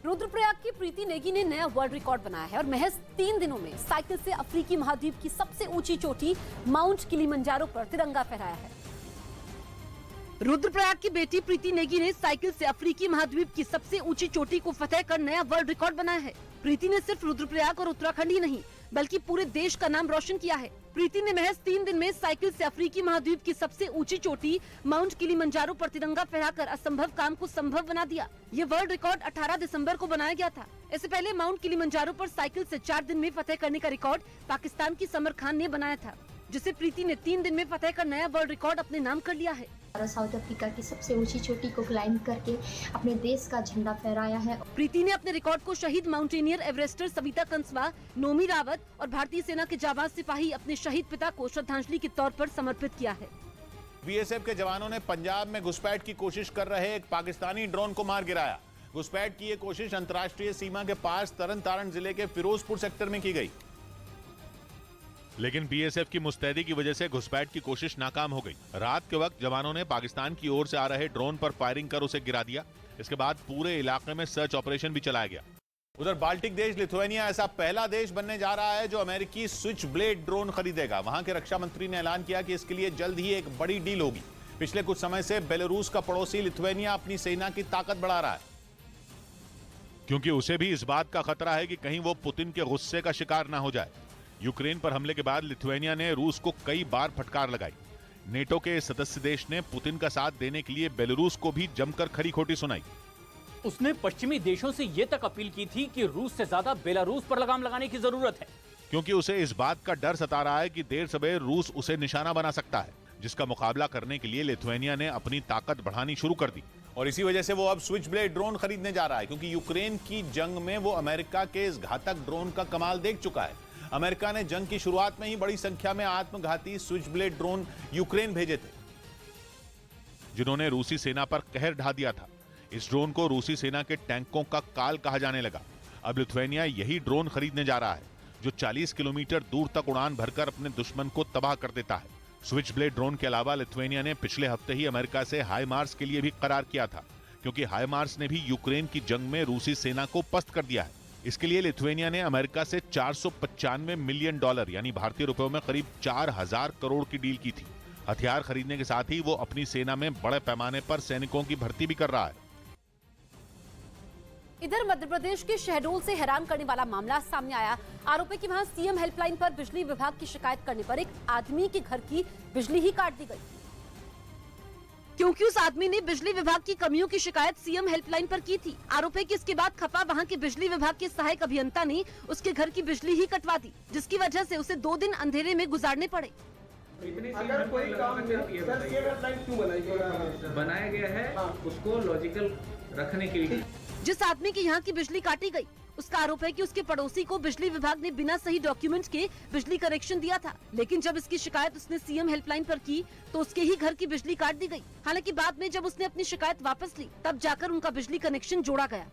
रुद्रप्रयाग की प्रीति नेगी ने नया वर्ल्ड रिकॉर्ड बनाया है और महज 3 दिनों में साइकिल से अफ्रीकी महाद्वीप की सबसे ऊंची चोटी माउंट किलिमंजारो पर तिरंगा फहराया है। रुद्रप्रयाग की बेटी प्रीति नेगी ने साइकिल से अफ्रीकी महाद्वीप की सबसे ऊंची चोटी को फतेह कर नया वर्ल्ड रिकॉर्ड बनाया है। प्रीति ने सिर्फ रुद्रप्रयाग और उत्तराखंड ही नहीं बल्कि पूरे देश का नाम रोशन किया है। प्रीति ने महज 3 दिन में साइकिल से अफ्रीकी महाद्वीप की सबसे ऊंची चोटी माउंट किलिमंजारो पर तिरंगा फहराकर असंभव काम को संभव बना दिया। ये वर्ल्ड रिकॉर्ड 18 दिसंबर को बनाया गया था। इससे पहले माउंट किलिमंजारो पर साइकिल से 4 दिन में फतेह करने का रिकॉर्ड पाकिस्तान की समर खान ने बनाया था, जिसे प्रीति ने 3 दिन में फतेह कर नया वर्ल्ड रिकॉर्ड अपने नाम कर लिया है। साउथ अफ्रीका की सबसे ऊंची चोटी को क्लाइंब करके अपने देश का झंडा फहराया है। प्रीति ने अपने रिकॉर्ड को शहीद माउंटेनियर एवरेस्टर सविता कंसवा, नोमी रावत और भारतीय सेना के जाबाज सिपाही अपने शहीद पिता को श्रद्धांजलि के तौर पर समर्पित किया है। बीएसएफ के जवानों ने पंजाब में घुसपैठ की कोशिश कर रहे एक पाकिस्तानी ड्रोन को मार गिराया। घुसपैठ की ये कोशिश अंतर्राष्ट्रीय सीमा के पास तरन तारण जिले के फिरोजपुर सेक्टर में की गई, लेकिन बीएसएफ की मुस्तैदी की वजह से घुसपैठ की कोशिश नाकाम हो गई। रात के वक्त जवानों ने पाकिस्तान की ओर से आ रहे ड्रोन पर फायरिंग कर उसे गिरा दिया। इसके बाद पूरे इलाके में सर्च ऑपरेशन भी चलाया गया। उधर बाल्टिक देश लिथुआनिया ऐसा पहला देश बनने जा रहा है जो अमेरिकी स्विच ब्लेड ड्रोन खरीदेगा। वहां के रक्षा मंत्री ने ऐलान किया कि इसके लिए जल्द ही एक बड़ी डील होगी। पिछले कुछ समय से बेलारूस का पड़ोसी लिथुआनिया अपनी सेना की ताकत बढ़ा रहा है, क्योंकि उसे भी इस बात का खतरा है कि कहीं वो पुतिन के गुस्से का शिकार ना हो जाए। यूक्रेन पर हमले के बाद लिथुआनिया ने रूस को कई बार फटकार लगाई। नेटो के सदस्य देश ने पुतिन का साथ देने के लिए बेलारूस को भी जमकर खरी खोटी सुनाई। उसने पश्चिमी देशों से ये तक अपील की थी कि रूस से ज्यादा बेलारूस पर लगाम लगाने की जरूरत है, क्योंकि उसे इस बात का डर सता रहा है कि देर सबेर रूस उसे निशाना बना सकता है, जिसका मुकाबला करने के लिए लिथुआनिया ने अपनी ताकत बढ़ानी शुरू कर दी। और इसी वजह से वो अब स्विच ब्लेड ड्रोन खरीदने जा रहा है, क्योंकि यूक्रेन की जंग में वो अमेरिका के इस घातक ड्रोन का कमाल देख चुका है। अमेरिका ने जंग की शुरुआत में ही बड़ी संख्या में आत्मघाती स्विच ब्लेड ड्रोन यूक्रेन भेजे थे, जिन्होंने रूसी सेना पर कहर ढा दिया था। इस ड्रोन को रूसी सेना के टैंकों का काल कहा जाने लगा। अब लिथुआनिया यही ड्रोन खरीदने जा रहा है, जो 40 किलोमीटर दूर तक उड़ान भरकर अपने दुश्मन को तबाह कर देता है। स्विच ब्लेड ड्रोन के अलावा लिथुआनिया ने पिछले हफ्ते ही अमेरिका से हाईमार्स के लिए भी करार किया था, क्योंकि हाईमार्स ने भी यूक्रेन की जंग में रूसी सेना को पस्त कर दिया है। इसके लिए लिथुआनिया ने अमेरिका से $495 मिलियन यानी भारतीय रुपयों में करीब 4000 करोड़ की डील की थी। हथियार खरीदने के साथ ही वो अपनी सेना में बड़े पैमाने पर सैनिकों की भर्ती भी कर रहा है। इधर मध्य प्रदेश के शहडोल से हैरान करने वाला मामला सामने आया। आरोप है कि वहां सीएम हेल्पलाइन पर बिजली विभाग की शिकायत करने पर एक आदमी के घर की बिजली ही काट दी गई, क्योंकि उस आदमी ने बिजली विभाग की कमियों की शिकायत सीएम हेल्पलाइन पर की थी। आरोप है कि इसके बाद खफा वहां के बिजली विभाग के सहायक अभियंता ने उसके घर की बिजली ही कटवा दी, जिसकी वजह से उसे 2 दिन अंधेरे में गुजारने पड़े। अगर कोई काम क्यों बनाया गया है, उसको लॉजिकल रखने के लिए। जिस आदमी की यहाँ की बिजली काटी गई, उसका आरोप है कि उसके पड़ोसी को बिजली विभाग ने बिना सही डॉक्यूमेंट के बिजली कनेक्शन दिया था, लेकिन जब इसकी शिकायत उसने सीएम हेल्पलाइन पर की तो उसके ही घर की बिजली काट दी गई। हालांकि बाद में जब उसने अपनी शिकायत वापस ली, तब जाकर उनका बिजली कनेक्शन जोड़ा गया।